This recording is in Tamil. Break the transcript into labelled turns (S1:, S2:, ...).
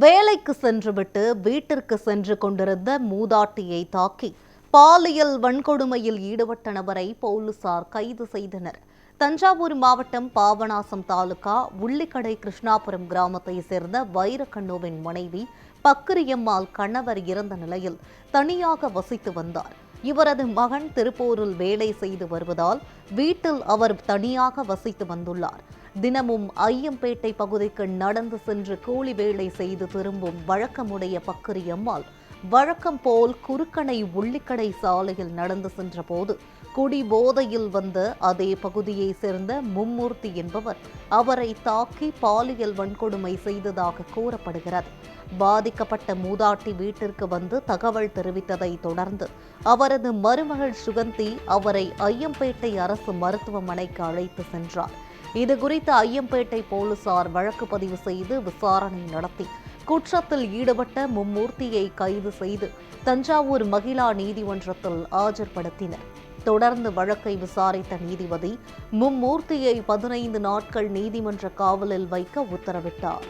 S1: வேலைக்கு சென்றுவிட்டு வீட்டிற்கு சென்று கொண்டிருந்த மூதாட்டியை தாக்கி பாலியல் வன்கொடுமையில் ஈடுபட்ட நபரை போலீசார் கைது செய்தனர். தஞ்சாவூர் மாவட்டம் பாபநாசம் தாலுகா உள்ளிக்கடை கிருஷ்ணாபுரம் கிராமத்தை சேர்ந்த வைரக்கண்ணுவின் மனைவி பக்கிரியம்மாள் கணவர் இறந்த நிலையில் தனியாக வசித்து வந்தார். இவரது மகன் திருப்பூரில் வேலை செய்து வருவதால் வீட்டில் அவர் தனியாக வசித்து வந்துள்ளார். தினமும் ஐயம்பேட்டை பகுதிக்கு நடந்து சென்று கூலி வேலை செய்து திரும்பும் வழக்கமுடைய பக்கிரியம்மாள் வழக்கம் போல் குறுக்கணை உள்ளிக்கடை சாலையில் நடந்து சென்ற போது குடி போதையில் வந்த அதே பகுதியை சேர்ந்த மும்மூர்த்தி என்பவர் அவரை தாக்கி பாலியல் வன்கொடுமை செய்ததாக கூறப்படுகிறது. பாதிக்கப்பட்ட மூதாட்டி வீட்டிற்கு வந்து தகவல் தெரிவித்ததை தொடர்ந்து அவரது மருமகள் சுகந்தி அவரை ஐயம்பேட்டை அரசு மருத்துவமனைக்கு அழைத்து சென்றார். இதுகுறித்து ஐயம்பேட்டை போலீசார் வழக்கு பதிவு செய்து விசாரணை நடத்தி குற்றத்தில் ஈடுபட்ட மும்மூர்த்தியை கைது செய்து தஞ்சாவூர் மகிழா நீதிமன்றத்தில் ஆஜர்படுத்தினர். தொடர்ந்து வழக்கை விசாரித்த நீதிபதி மும்மூர்த்தியை 15 நாட்கள் நீதிமன்ற காவலில் வைக்க உத்தரவிட்டார்.